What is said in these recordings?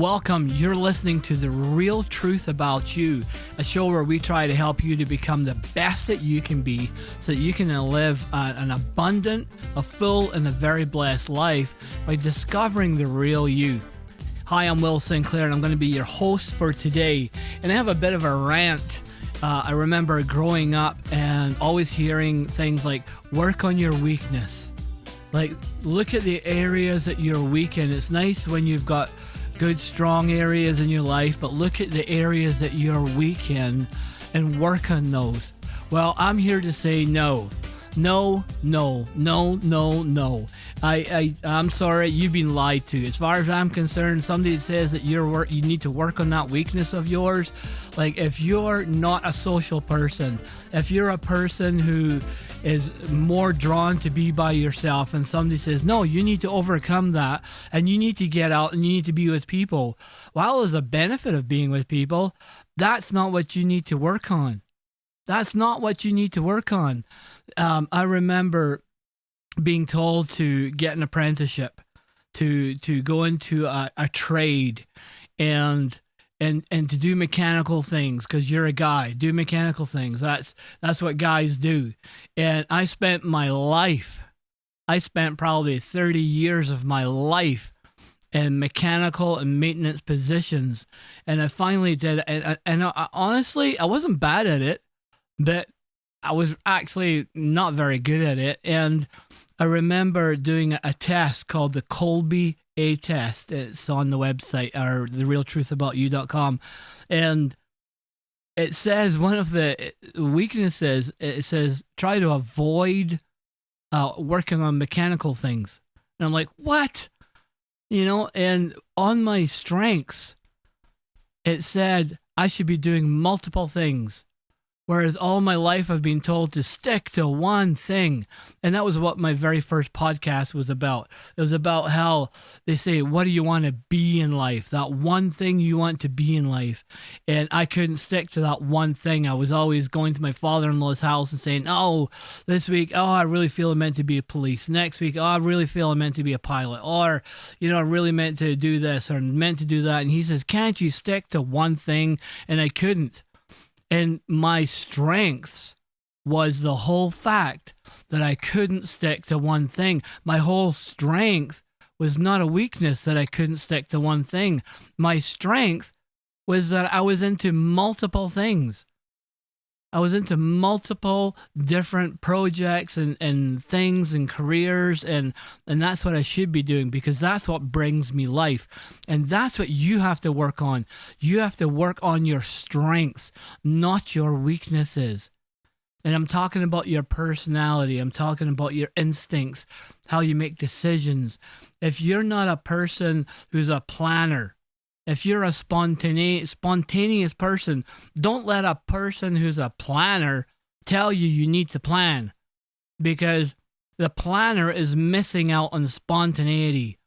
Welcome. You're listening to The Real Truth About You, a show where we try to help you to become the best that you can be so that you can live an abundant, a full, and a very blessed life by discovering the real you. Hi, I'm Will Sinclair, and I'm going to be your host for today. And I have a bit of a rant. I remember growing up and always hearing things like, work on your weakness. Like, look at the areas that you're weak in. It's nice when you've got good, strong areas in your life, but look at the areas that you're weak in and work on those. Well, I'm here to say no. No. I'm sorry, you've been lied to. As far as I'm concerned, somebody says that you need to work on that weakness of yours. Like, if you're not a social person, if you're a person who is more drawn to be by yourself, and somebody says, no, you need to overcome that, and you need to get out and you need to be with people. While there's a benefit of being with people, that's not what you need to work on. That's not what you need to work on. I remember being told to get an apprenticeship, to go into a trade, and to do mechanical things, because you're a guy. Do mechanical things. That's what guys do. And I spent probably 30 years of my life in mechanical and maintenance positions, and I finally did. And honestly, I wasn't bad at it, but I was actually not very good at it. And I remember doing a test called the Colby A test. It's on the website, or therealtruthaboutyou.com. And it says one of the weaknesses, it says try to avoid working on mechanical things. And I'm like, what? And on my strengths, it said I should be doing multiple things. Whereas all my life I've been told to stick to one thing. And that was what my very first podcast was about. It was about how they say, what do you want to be in life? That one thing you want to be in life. And I couldn't stick to that one thing. I was always going to my father-in-law's house and saying, oh, this week, I really feel I'm meant to be a police. Next week, I really feel I'm meant to be a pilot. Or, I really meant to do this or meant to do that. And he says, can't you stick to one thing? And I couldn't. And my strengths was the whole fact that I couldn't stick to one thing. My whole strength was not a weakness that I couldn't stick to one thing. My strength was that I was into multiple things. I was into multiple different projects and things and careers, and that's what I should be doing, because that's what brings me life. And that's what you have to work on. You have to work on your strengths, not your weaknesses. And I'm talking about your personality. I'm talking about your instincts, how you make decisions. If you're not a person who's a planner, if you're a spontaneous person, don't let a person who's a planner tell you need to plan, because the planner is missing out on spontaneity.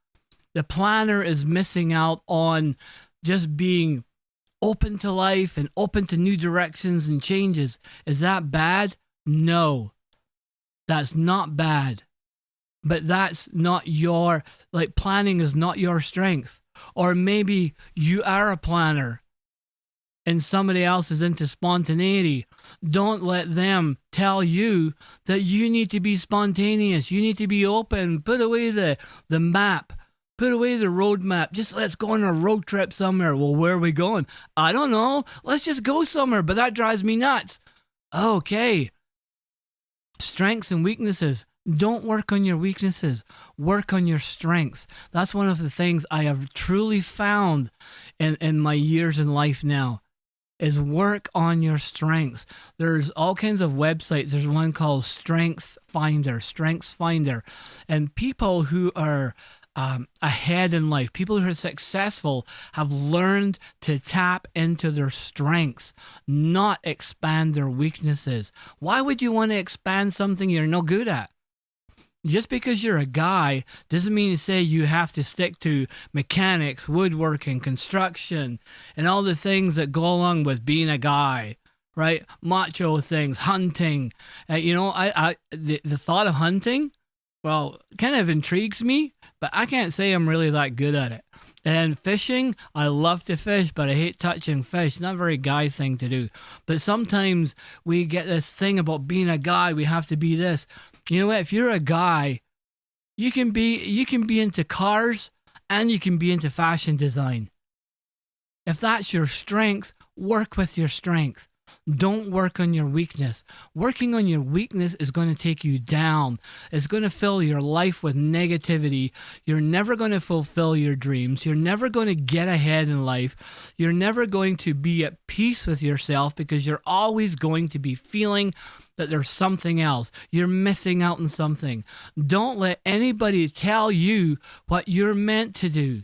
The planner is missing out on just being open to life and open to new directions and changes. Is that bad? No, that's not bad. But that's not planning is not your strength. Or maybe you are a planner and somebody else is into spontaneity. Don't let them tell you that you need to be spontaneous. You need to be open. Put away the map. Put away the road map. Just let's go on a road trip somewhere. Well, where are we going? I don't know. Let's just go somewhere, but that drives me nuts. Okay. Strengths and weaknesses. Don't work on your weaknesses. Work on your strengths. That's one of the things I have truly found in my years in life now, is work on your strengths. There's all kinds of websites. There's one called strengthsfinder. And people who are ahead in life, people who are successful, have learned to tap into their strengths, not expand their weaknesses. Why would you want to expand something you're no good at? Just because you're a guy doesn't mean to say you have to stick to mechanics, woodworking, construction, and all the things that go along with being a guy, right? Macho things, hunting. The thought of hunting, well, kind of intrigues me, but I can't say I'm really that good at it. And fishing, I love to fish, but I hate touching fish. Not a very guy thing to do. But sometimes we get this thing about being a guy, we have to be this. You know what? If you're a guy, you can be into cars and you can be into fashion design. If that's your strength, work with your strength. Don't work on your weakness. Working on your weakness is going to take you down. It's going to fill your life with negativity. You're never going to fulfill your dreams. You're never going to get ahead in life. You're never going to be at peace with yourself because you're always going to be feeling that there's something else. You're missing out on something. Don't let anybody tell you what you're meant to do.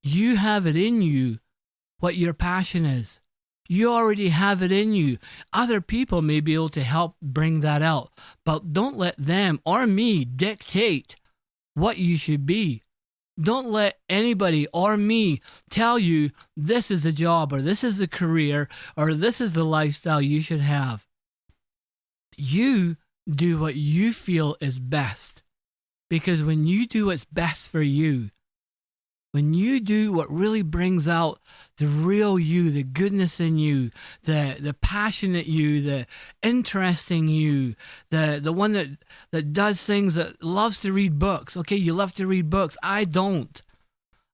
You have it in you what your passion is. You already have it in you. Other people may be able to help bring that out, but don't let them or me dictate what you should be. Don't let anybody or me tell you this is a job or this is a career or this is the lifestyle you should have. You do what you feel is best, because when you do what's best for you, when you do what really brings out the real you, the goodness in you, the passionate you, the interesting you, the one that does things, that loves to read books. Okay, you love to read books. I don't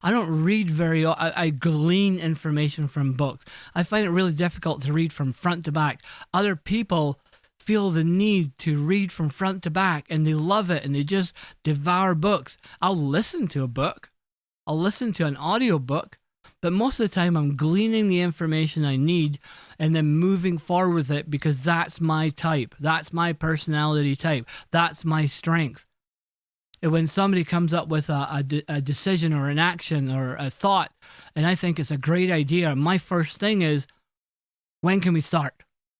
read very often. I glean information from books. I find it really difficult to read from front to back. Other people feel the need to read from front to back and they love it and they just devour books. I'll listen to a book. I'll listen to an audiobook, but most of the time I'm gleaning the information I need and then moving forward with it because that's my type. That's my personality type. That's my strength. And when somebody comes up with a decision or an action or a thought, and I think it's a great idea, my first thing is, when can we start?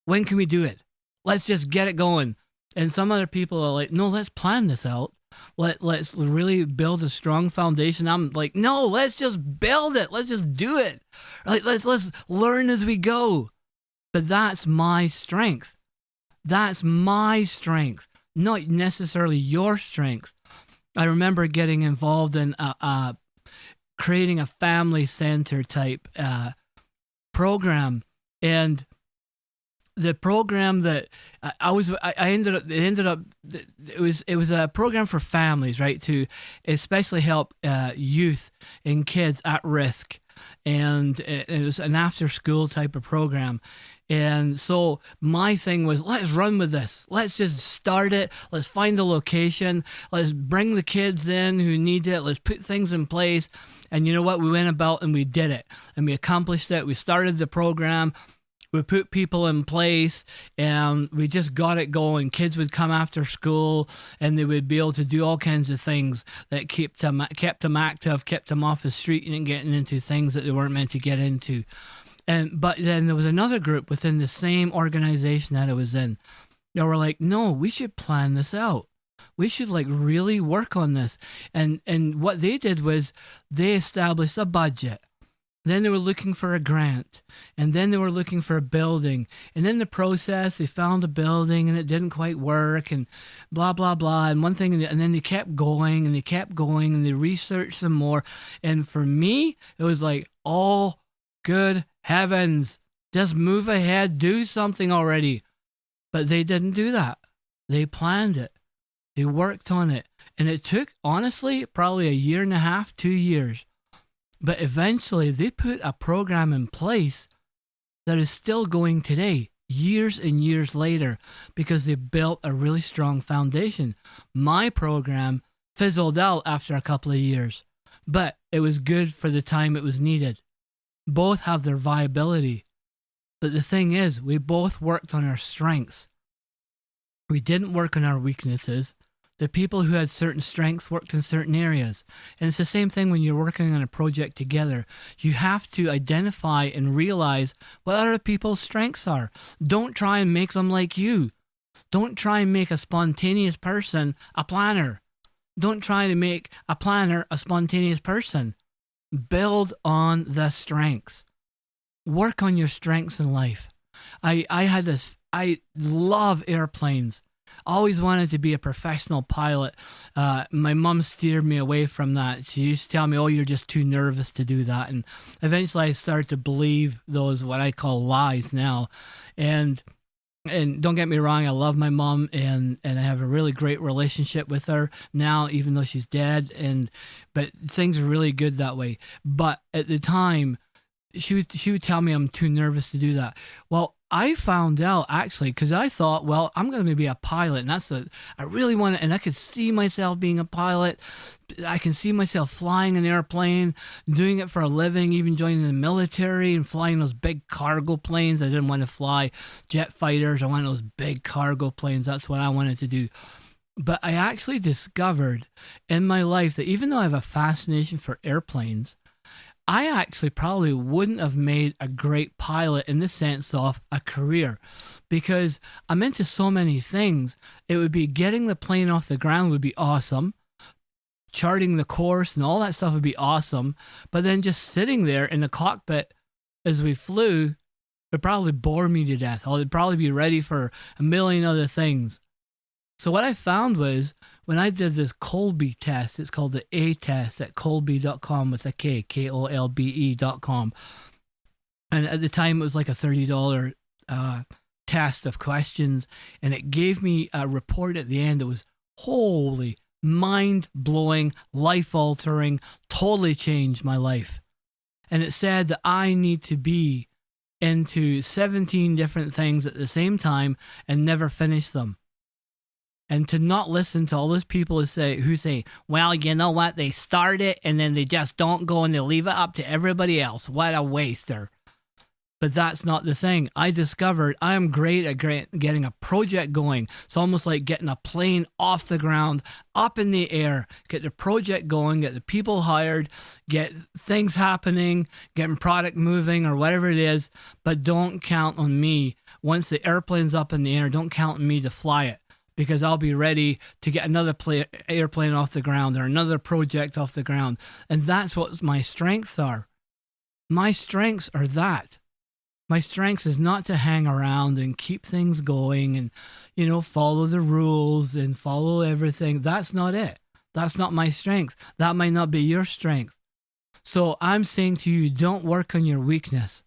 When can we do it? Let's just get it going. And some other people are like, no, let's plan this out. Let's really build a strong foundation. I'm like, no, let's just build it. Let's just do it. Like, let's learn as we go. But that's my strength. That's my strength, not necessarily your strength. I remember getting involved in creating a family center type program, and the program that it was a program for families, right, to especially help youth and kids at risk, and it was an after school type of program. And so my thing was, let's run with this. Let's just start it. Let's find the location. Let's bring the kids in who need it. Let's put things in place. And you know what? We went about and we did it, and we accomplished it. We started the program. We put people in place and we just got it going. Kids would come after school and they would be able to do all kinds of things that kept them active, kept them off the street and getting into things that they weren't meant to get into. But then there was another group within the same organization that I was in. They were like, no, we should plan this out. We should really work on this. And what they did was they established a budget. Then they were looking for a grant, and then they were looking for a building. And in the process, they found a building, and it didn't quite work, and blah, blah, blah. And one thing, and then they kept going, and they kept going, and they researched some more. And for me, it was like, oh, good heavens, just move ahead, do something already. But they didn't do that. They planned it. They worked on it. And it took, honestly, probably 1.5 years, 2 years. But eventually, they put a program in place that is still going today, years and years later, because they built a really strong foundation. My program fizzled out after a couple of years, but it was good for the time it was needed. Both have their viability. But the thing is, we both worked on our strengths. We didn't work on our weaknesses. The people who had certain strengths worked in certain areas. And it's the same thing when you're working on a project together. You have to identify and realize what other people's strengths are. Don't try and make them like you. Don't try and make a spontaneous person a planner. Don't try to make a planner a spontaneous person. Build on the strengths. Work on your strengths in life. I love airplanes. always wanted to be a professional pilot. My mom steered me away from that. She used to tell me, oh, you're just too nervous to do that. And eventually I started to believe those, what I call lies now. And don't get me wrong, I love my mom and I have a really great relationship with her now, even though she's dead. But things are really good that way. But at the time, she would tell me I'm too nervous to do that. Well, I found out actually, because I thought, well, I'm going to be a pilot, and I really want to, and I could see myself being a pilot. I can see myself flying an airplane, doing it for a living, even joining the military and flying those big cargo planes. I didn't want to fly jet fighters. I wanted those big cargo planes. That's what I wanted to do. But I actually discovered in my life that even though I have a fascination for airplanes, I actually probably wouldn't have made a great pilot in the sense of a career, because I'm into so many things. It would be getting the plane off the ground would be awesome. Charting the course and all that stuff would be awesome. But then just sitting there in the cockpit as we flew would probably bore me to death. I'd probably be ready for a million other things. So what I found was, when I did this Kolbe test, it's called the A test at Kolbe.com with a K, Kolbe.com. And at the time, it was like a $30 test of questions. And it gave me a report at the end that was, holy, mind-blowing, life-altering, totally changed my life. And it said that I need to be into 17 different things at the same time and never finish them. And to not listen to all those people who say, well, you know what, they start it and then they just don't go and they leave it up to everybody else. What a waster. But that's not the thing. I discovered I am great at getting a project going. It's almost like getting a plane off the ground, up in the air, get the project going, get the people hired, get things happening, getting product moving or whatever it is. But don't count on me. Once the airplane's up in the air, don't count on me to fly it, because I'll be ready to get another airplane off the ground or another project off the ground. And that's what my strengths are. My strengths are that. My strengths is not to hang around and keep things going and, follow the rules and follow everything. That's not it. That's not my strength. That might not be your strength. So I'm saying to you, don't work on your weakness.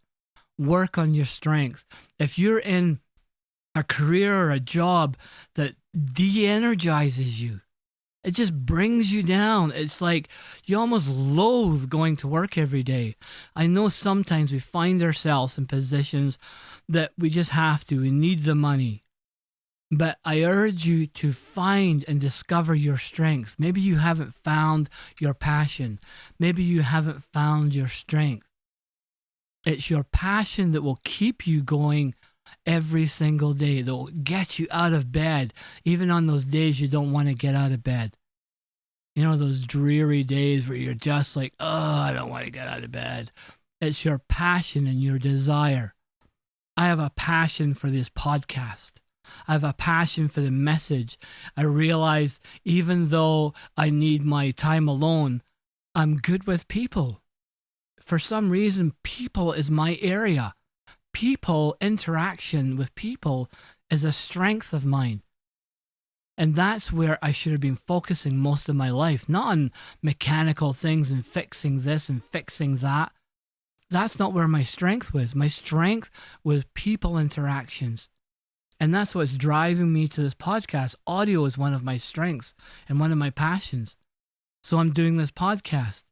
Work on your strength. If you're in a career or a job that de-energizes you, it just brings you down. It's like you almost loathe going to work every day. I know sometimes we find ourselves in positions that we just have to. We need the money. But I urge you to find and discover your strength. Maybe you haven't found your passion. Maybe you haven't found your strength. It's your passion that will keep you going every single day, that will get you out of bed, even on those days you don't want to get out of bed. Those dreary days where you're just like, oh, I don't want to get out of bed. It's your passion and your desire. I have a passion for this podcast. I have a passion for the message. I realize even though I need my time alone, I'm good with people. For some reason, people is my area. People, interaction with people is a strength of mine. And that's where I should have been focusing most of my life, not on mechanical things and fixing this and fixing that. That's not where my strength was. My strength was people interactions. And that's what's driving me to this podcast. Audio is one of my strengths and one of my passions. So I'm doing this podcast.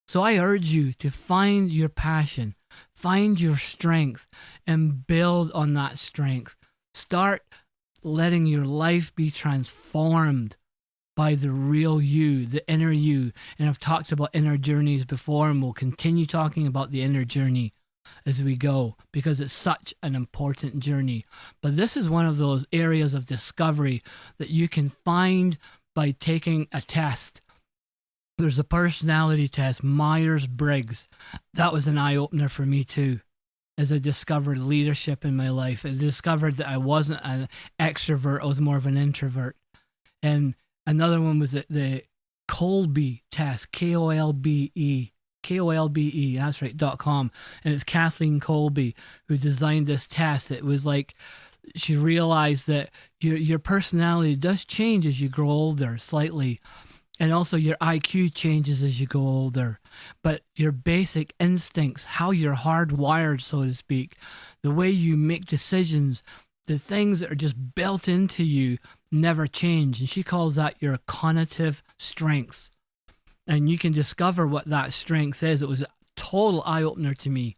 So I urge you to find your passion, find your strength, and build on that strength. Start letting your life be transformed by the real you, the inner you. And I've talked about inner journeys before, and we'll continue talking about the inner journey as we go, because it's such an important journey. But this is one of those areas of discovery that you can find by taking a test. There's a personality test, Myers-Briggs. That was an eye-opener for me too, as I discovered leadership in my life. I discovered that I wasn't an extrovert, I was more of an introvert. And another one was the Kolbe test, Kolbe, that's right, .com. And it's Kathleen Kolbe who designed this test. It was like she realized that your personality does change as you grow older slightly. And also your IQ changes as you go older. But your basic instincts, how you're hardwired, so to speak, the way you make decisions, the things that are just built into you never change. And she calls that your cognitive strengths. And you can discover what that strength is. It was a total eye-opener to me.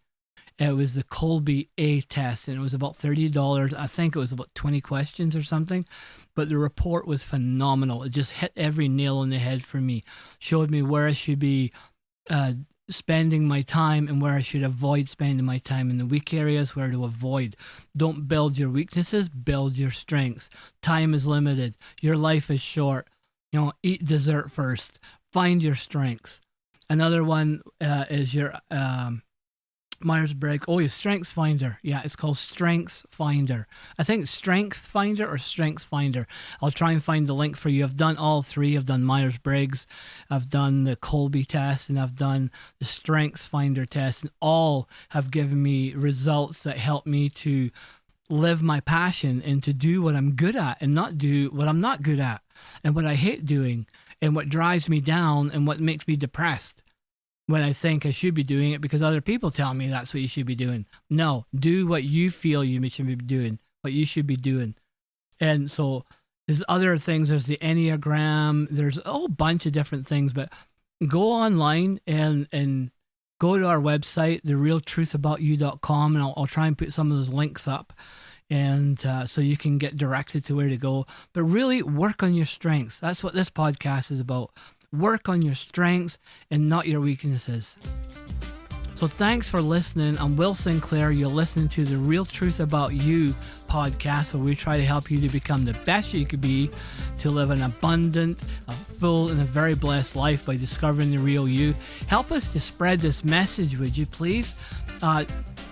It was the Colby A test, and it was about $30. I think it was about 20 questions or something. But the report was phenomenal. It just hit every nail on the head for me. Showed me where I should be spending my time and where I should avoid spending my time. In the weak areas, where to avoid. Don't build your weaknesses, build your strengths. Time is limited. Your life is short. Eat dessert first. Find your strengths. Another one is your Myers-Briggs. Oh, yeah, StrengthsFinder. Yeah, it's called StrengthsFinder. I think StrengthsFinder or StrengthsFinder. I'll try and find the link for you. I've done all three. I've done Myers-Briggs, I've done the Colby test, and I've done the StrengthsFinder test, and all have given me results that help me to live my passion and to do what I'm good at and not do what I'm not good at and what I hate doing and what drives me down and what makes me depressed when I think I should be doing it because other people tell me that's what you should be doing. No, do what you feel you should be doing, what you should be doing. And so there's other things. There's the Enneagram. There's a whole bunch of different things, but go online and go to our website, therealtruthaboutyou.com, and I'll try and put some of those links up, and so you can get directed to where to go. But really work on your strengths. That's what this podcast is about. Work on your strengths and not your weaknesses. So thanks for listening. I'm Will Sinclair. You're listening to the Real Truth About You podcast, where we try to help you to become the best you could be, to live an abundant, a full, and a very blessed life by discovering the real you. Help us to spread this message, would you please?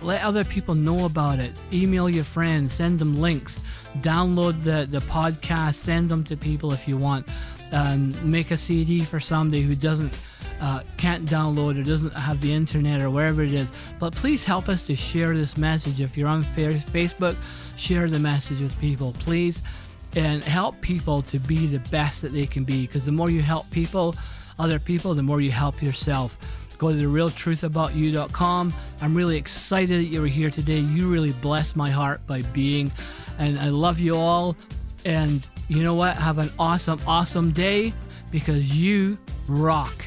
Let other people know about it. Email your friends, send them links, download the podcast, send them to people if you want. Make a CD for somebody who can't download or doesn't have the internet or wherever it is. But please help us to share this message. If you're on Facebook, share the message with people, please, and help people to be the best that they can be. Because the more you help other people, the more you help yourself. Go to therealtruthaboutyou.com. I'm really excited that you were here today. You really blessed my heart by being, and I love you all. And you know what? Have an awesome, awesome day, because you rock.